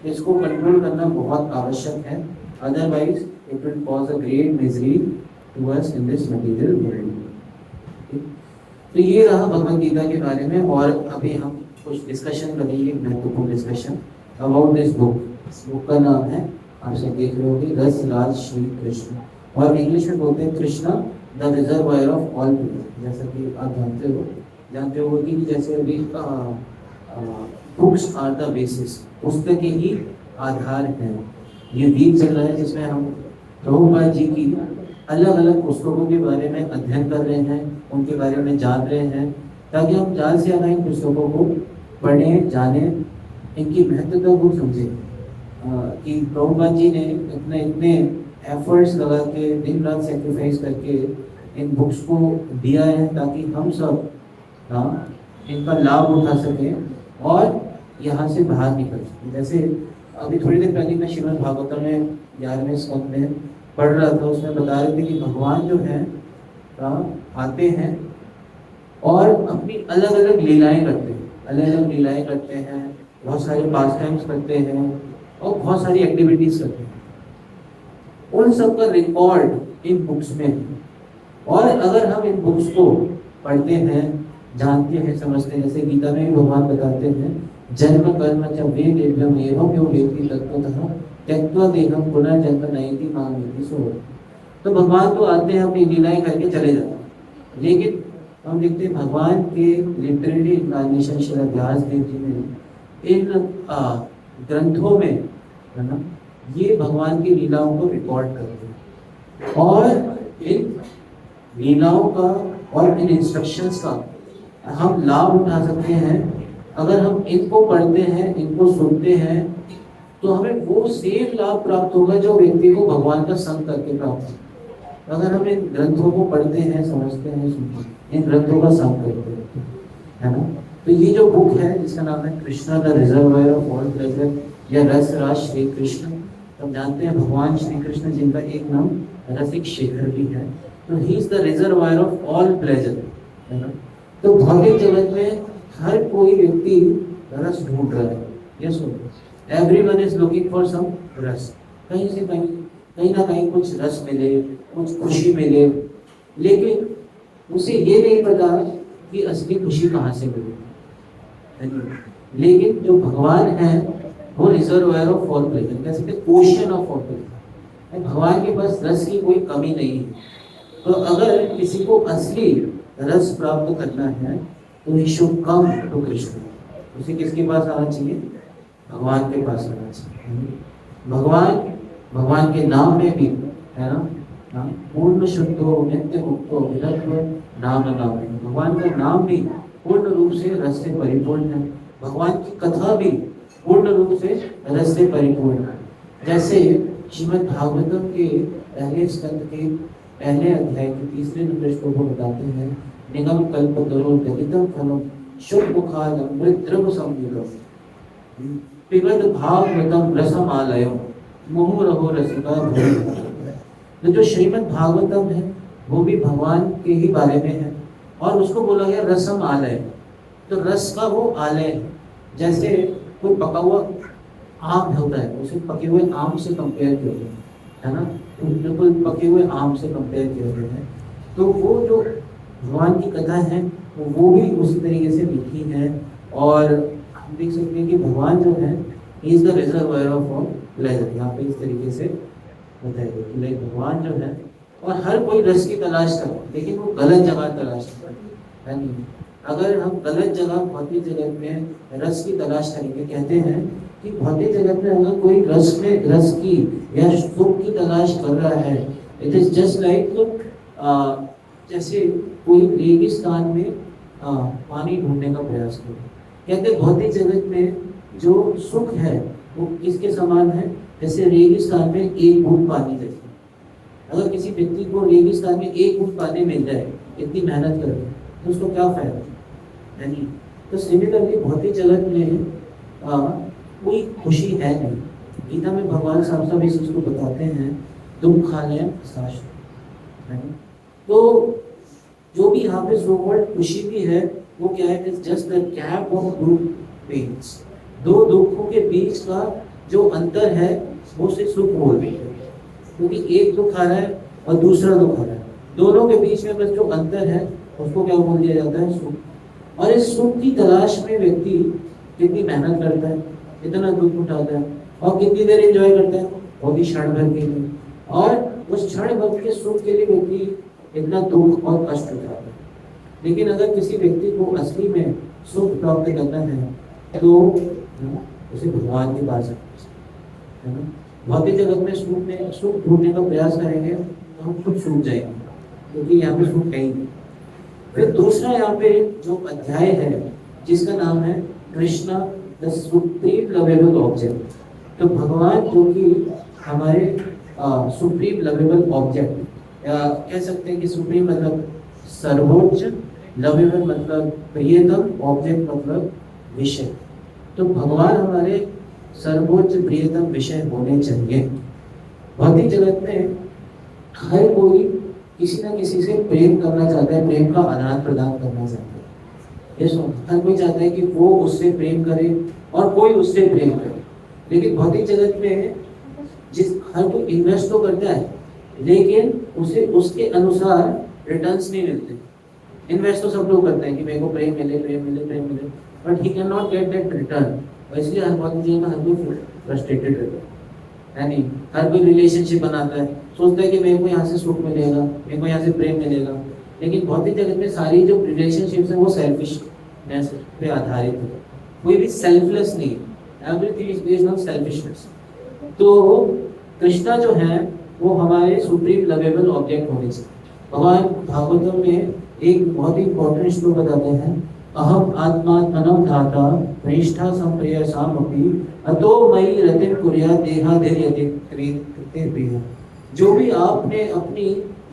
इसको कंट्रोल करना बहुत आवश्यक है, otherwise it will cause a great misery to us in this material world. तो ये रहा भगवद गीता के बारे में, और अभी हम कुछ डिस्कशन करेंगे, महत्वपूर्ण डिस्कशन अबाउट दिस बुक। इस बुक का नाम है, आप सब देख रहे होंगे, रस राज श्री कृष्ण, और इंग्लिश में बोलते हैं Krishna the reservoir of all pleasure. जैसा कि आप जानते हो कि जैसे अभी बुक्स आर द बेसिस, पुस्तक के ही आधार हैं। ये वीक चल रहा है जिसमें हम प्रभुपाद जी की अलग अलग पुस्तकों के बारे में अध्ययन कर रहे हैं, उनके बारे में जान रहे हैं, ताकि हम ज़्यादा से ज़्यादा इन पुस्तकों को पढ़ें, जानें, इनकी महत्वता को समझें। कि प्रभुपाद जी ने इतने एफर्ट्स लगा के दिन रात सेक्रीफाइस करके इन बुक्स को दिया है, ताकि हम सब इनका लाभ उठा सकें और यहाँ से बाहर निकल सकें। जैसे अभी थोड़ी देर पहले मैं श्रीमद् भागवतम में 11वें स्कंद में पढ़ रहा था, उसमें बता रहे थे कि भगवान जो है आते हैं और अपनी अलग अलग लीलाएं करते हैं, बहुत सारे पास टाइम्स करते हैं और बहुत सारी एक्टिविटीज करते हैं। उन सब का रिकॉर्ड इन बुक्स में है, और अगर हम इन बुक्स को पढ़ते हैं, जानते हैं, समझते हैं, जैसे गीता में भी भगवान बताते हैं, जन्म कर्म च वेदेभ्यम एवं यो वेत्ति तत्त्वतः त्यक्त्वा देहं पुनर्जन्म नयति मामेति सो। तो भगवान तो आते हैं, अपनी लीलाएं करके चले जाते हैं, लेकिन हम देखते हैं भगवान के लिटरेरी इन्कार्नेशन श्री व्यासदेव जी ने इन ग्रंथों में, है ना, ये भगवान की लीलाओं को रिकॉर्ड करते हैं, और इन लीलाओं का और इन इंस्ट्रक्शंस का हम लाभ उठा सकते हैं। अगर हम इनको पढ़ते हैं, इनको सुनते हैं, तो हमें वो सेम लाभ प्राप्त होगा जो व्यक्ति को भगवान का संग करके प्राप्त होगा। अगर हम इन ग्रंथों को पढ़ते हैं, समझते हैं, सुनते हैं, इन ग्रंथों का संग करते हैं, है ना। तो ये जो बुक है जिसका नाम है Krishna the reservoir of all pleasure या रस राज श्री कृष्ण, हम जानते हैं भगवान श्री कृष्ण जिनका एक नाम रसिक शेखर भी है, तो he is the reservoir of all pleasure, है ना। तो भौतिक जगत में हर कोई व्यक्ति रस ढूंढ रहा है, yes, everyone is looking for some rasa. कहीं से कहीं ना कहीं कुछ रस मिले, कुछ खुशी मिले, लेकिन उसे ये नहीं पता कि असली खुशी कहाँ से मिले। लेकिन जो भगवान है वो रिजर्वायर ऑफ ऑल प्लेजर, कह सकते ओशन ऑफ ऑल प्लेजर। भगवान के पास रस की कोई कमी नहीं है। तो अगर किसी को असली रस प्राप्त करना है तो he should come to Krishna. उसे किसके पास आना चाहिए? भगवान के पास आना चाहिए। भगवान के नाम में भी, है ना, पूर्ण शुद्धो नित्य मुक्तो विरत्व नाम नाम। भगवान का नाम भी पूर्ण रूप से रस से परिपूर्ण है, भगवान की कथा भी पूर्ण रूप से रस से परिपूर्ण है। जैसे श्रीमद् भागवतम के पहले स्कंद के पहले अध्याय के 3 नंबर श्लोक को बताते हैं, निगम कल्पतरो दलितम फलम शुभमुखादमृत द्रव संयुतम पिबत भागवतम रसमालयम मुहुरहो रसिका भूरि। तो जो श्रीमद् भागवतम है वो भी भगवान के ही बारे में है, और उसको बोला गया रसम आलय। तो रस का वो आलय है। जैसे कोई पका हुआ आम होता है, उसे पके हुए आम से कंपेयर किया गया है ना, तो बिल्कुल पके हुए आम से कंपेयर किया गया है। तो वो जो भगवान की कथा है वो भी उसी तरीके से लिखी है, और हम देख सकते हैं कि भगवान जो है he is the reservoir of all pleasure. यहाँ पे इस तरीके से बताया गया कि लाइक भगवान जो है, और हर कोई रस की तलाश करता है, लेकिन वो गलत जगह तलाश करता है नहीं। अगर हम गलत जगह भौतिक जगत में रस की तलाश करेंगे, कहते हैं कि भौतिक जगत में अगर कोई रस की या सुख की तलाश कर रहा है, इट इज जस्ट लाइक जैसे कोई रेगिस्तान में पानी ढूंढने का प्रयास करे। कहते भौतिक जगत में जो सुख है वो किसके समान है? जैसे रेगिस्तान में एक बूंद पानी जैसे। अगर किसी व्यक्ति को रेगिस्तान में एक बूंद पानी मिल जाए, इतनी मेहनत करे, तो उसको क्या फायदा है? नहीं। तो सिमिलरली भौतिक जगत में कोई खुशी है नहीं। गीता में भगवान साफ इस चीज को बताते हैं, दुःखालयम शाश्वतम्। तो जो भी यहाँ पे सो कॉल्ड खुशी भी है, वो क्या है? It's just the gap of two pains. दो दुखों के बीच का जो अंतर है वो उसे सुख बोलते हैं, क्योंकि एक दुख आ रहा है और दूसरा दुख आ रहा है, दोनों के बीच में बस जो अंतर है उसको क्या बोल दिया जाता है? सुख। और इस सुख की तलाश में व्यक्ति कितनी मेहनत करता है, कितना दुख उठाता है और कितनी देर एंजॉय करता है, वो भी क्षण भर के लिए। और उस क्षण भर के सुख के लिए व्यक्ति इतना दुख और कष्ट उठाता है। लेकिन अगर किसी व्यक्ति को असली में सुख प्राप्त करना है तो उसे भगवान के पास है ना। भौतिक जगत में सुख ढूंढने का प्रयास करेंगे तो हम खुद सूख जाएंगे, क्योंकि यहाँ पे सुख है ही नहीं। फिर दूसरा यहाँ पे जो अध्याय है जिसका नाम है Krishna the supreme lovable object. तो भगवान जो कि हमारे सुप्रीम लवेबल ऑब्जेक्ट, कह सकते हैं कि सुप्रीम मतलब सर्वोच्च, लवेबल मतलब प्रियतम, ऑब्जेक्ट मतलब विषय। तो भगवान हमारे सर्वोच्च प्रियतम विषय होने चाहिए। भौतिक जगत में हर कोई किसी न किसी से प्रेम करना चाहता है, प्रेम का आदान प्रदान करना चाहता है। ये हर कोई चाहता है कि वो उससे प्रेम करे और कोई उससे प्रेम करे। लेकिन भौतिक जगत में हर कोई इन्वेस्ट तो करता है, लेकिन उसे उसके अनुसार रिटर्न्स नहीं मिलते। इन्वेस्ट तो सब लोग करते हैं कि मेरे को प्रेम मिले, प्रेम मिले, प्रेम मिले, but he can not get that return. इसलिए हर भौतिक जीवन में हर कोई फ्रस्ट्रेटेड रहता है, यानी हर कोई रिलेशनशिप बनाता है, सोचता है कि मेरे को यहाँ से सुख मिलेगा, मेरे को यहाँ से प्रेम मिलेगा। लेकिन भौतिक जगत में सारी जो रिलेशनशिप्स है वो सेल्फिशनेस पे आधारित है, कोई भी सेल्फलेस नहीं है। Everything is based on selfishness. तो कृष्णा जो है वो हमारे सुप्रीम लवेबल ऑब्जेक्ट होने चाहिए। भगवान भागवतम में एक बहुत ही इंपॉर्टेंट श्लोक बताते हैं, अहम आत्मात्मनम धाता प्रेष्ठा संप्रेयसामपि अतो मयि रतिं कुर्यात् देहाधिर्यते प्रिय। जो भी आपने अपनी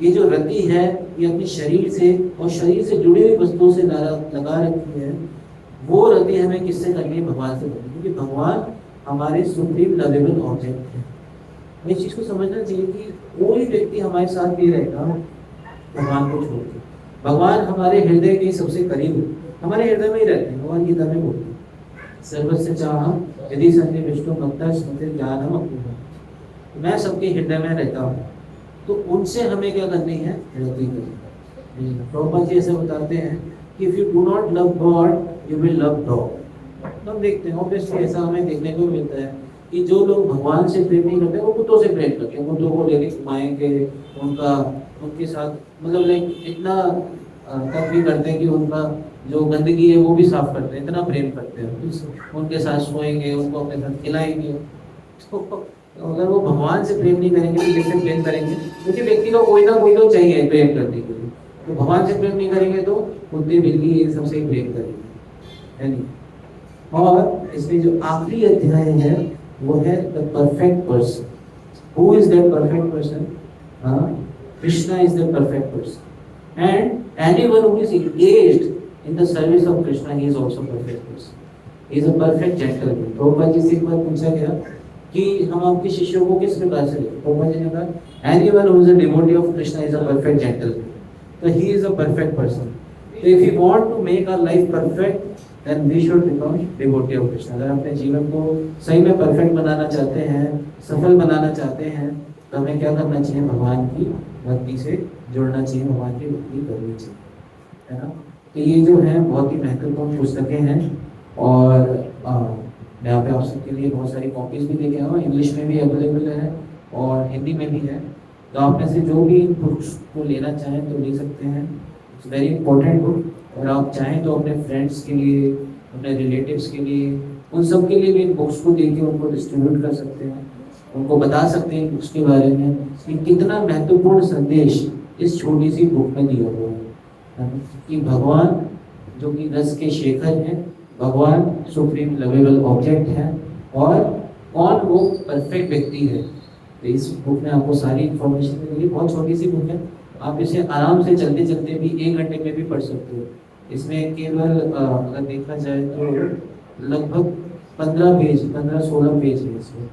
ये जो रति है ये अपने शरीर से और शरीर से जुड़ी हुई वस्तुओं से लगा रखी है, वो रति हमें किससे करनी है? भगवान से करनी है, क्योंकि भगवान हमारे सुप्रीम लवेबल ऑब्जेक्ट है। इस चीज को समझना चाहिए कि कोई व्यक्ति हमारे साथ भी रहेगा भगवान को छोड़ के। भगवान हमारे हृदय के सबसे करीब है, हमारे हृदय में ही रहते हैं। भगवान गीता में बोलते हैं सर्वस्य चाहं यदि सन्निविष्टो मत्तः स्मृति ज्ञानम अपूर्वम्। मैं सबके हृदय में रहता हूँ, तो उनसे हमें क्या करनी है? रति करनी। प्रभुपाद जी ऐसे बताते हैं कि if you do not love God you will love dog. हम देखते हैं ऑब्वियसली ऐसा हमें देखने को मिलता है कि जो लोग भगवान से प्रेम नहीं करते वो कुत्तों से प्रेम करते हैं, कुत्तों को लेके घुमाएंगे, उनके साथ मतलब लाइक इतना तक भी करते हैं कि उनका जो गंदगी है वो भी साफ करते हैं, इतना प्रेम करते हैं। उनके साथ सोएंगे, उनको अपने साथ खिलाएंगे। तो अगर वो भगवान से प्रेम नहीं करेंगे तो किससे प्रेम करेंगे? क्योंकि व्यक्ति को कोई ना कोई तो चाहिए प्रेम करने के लिए। तो भगवान से प्रेम नहीं करेंगे तो कुत्ते बिल्ली इन सबसे ही प्रेम करेंगे, है नहीं। और इसमें जो आखिरी अध्याय है वो है the perfect person. Who is that perfect person? Krishna is the perfect person, and anyone who is engaged in the service of Krishna, he is also perfect person. He is a perfect gentleman. Prabhupada ji से एक बार पूछा गया कि हम आपके शिष्यों को किस प्रकार से लें? प्रभुपाद जी ने कहा anyone who is a devotee of Krishna is a perfect gentleman. So he is a perfect person. So if we want to make our life perfect, then we should become devotee of Krishna. अगर अपने जीवन को सही में perfect बनाना चाहते हैं, सफल बनाना चाहते हैं, तो हमें क्या करना चाहिए? भगवान की भक्ति से जुड़ना चाहिए, भगवान की भक्ति करनी चाहिए, है ना। तो ये जो है बहुत ही महत्वपूर्ण पुस्तकें हैं, और मैं यहाँ पे आप सबके लिए बहुत सारी कॉपीज भी लेके आया हूँ। इंग्लिश में भी अवेलेबल है और हिंदी में भी है। तो आप में से जो भी इन बुक्स को लेना चाहें तो ले सकते हैं। It's very important book. और आप चाहें तो अपने फ्रेंड्स के लिए, अपने रिलेटिव्स के लिए, उन सब के लिए भी इन बुक्स को देके उनको डिस्ट्रीब्यूट कर सकते हैं, उनको बता सकते हैं बुक्स के बारे में कि कितना महत्वपूर्ण संदेश इस छोटी सी बुक में दिया हुआ है कि भगवान जो कि रस के शेखर हैं, भगवान सुप्रीम लवेबल ऑब्जेक्ट है, और कौन वो परफेक्ट व्यक्ति है। तो इस बुक में आपको सारी इंफॉर्मेशन मिलेगी। बहुत छोटी सी बुक है, आप इसे आराम से चलते चलते भी 1 घंटे में भी पढ़ सकते हो। इसमें केवल अगर देखा जाए तो लगभग 15-16 पेज है इसमें।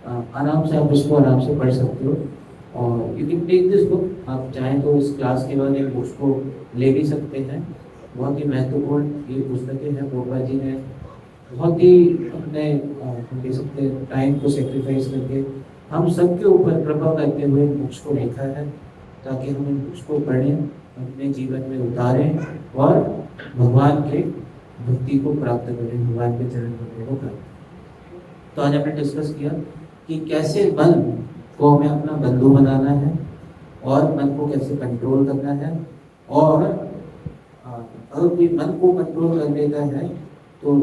आराम से आप इसको आराम से पढ़ सकते हो। और you can take this book, आप चाहें तो इस क्लास के बाद एक बुक्स को ले भी सकते हैं। बहुत ही महत्वपूर्ण ये पुस्तकें हैं। प्रभुपाद जी ने बहुत ही अपने हम कह सकते हैं टाइम को सेक्रीफाइस करके हम सबके ऊपर कृपा करते हुए इन बुक्स को लिखा है, ताकि हम इन बुक्स को पढ़ें, अपने जीवन में उतारें और भगवान के भक्ति को प्राप्त करें, भगवान के चरण पकड़ने को प्राप्त करें। तो आज हमने डिस्कस किया कि कैसे मन को हमें अपना बंधु बनाना है और मन को कैसे कंट्रोल करना है, और अगर कोई मन को कंट्रोल कर लेता है तो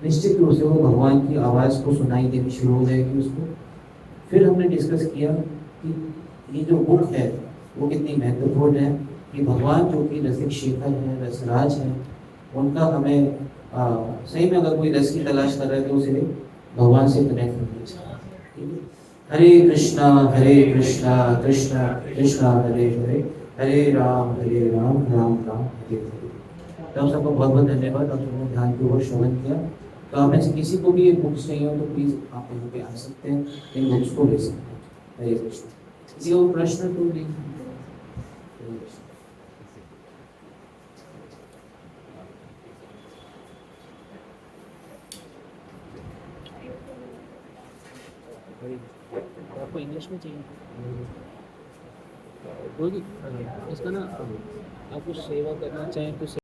निश्चित रूप से वो भगवान की आवाज़ को सुनाई देनी शुरू हो जाएगी उसको। फिर हमने डिस्कस किया कि ये जो बुक है वो कितनी महत्वपूर्ण है, कि भगवान जो कि रसिक शेखर है, रसराज है, उनका हमें सही में अगर कोई रस की तलाश कर रहा है तो उसे भगवान से कनेक्ट होना चाहिए। हरे कृष्णा कृष्णा कृष्णा हरे हरे, हरे राम राम राम हरे हरे। तो आप सबको बहुत बहुत धन्यवाद, आप सबने ध्यानपूर्वक श्रवण किया। तो आप में से किसी को भी ये बुक्स चाहिए हो तो प्लीज़ आप यहाँ पे आ सकते हैं, इन बुक्स को ले सकते हैं। हरे कृष्ण। किसी को प्रश्न तो नहीं? हरे कृष्ण। आपको इंग्लिश में चाहिए होगी इसका ना, आप कुछ सेवा करना चाहें तो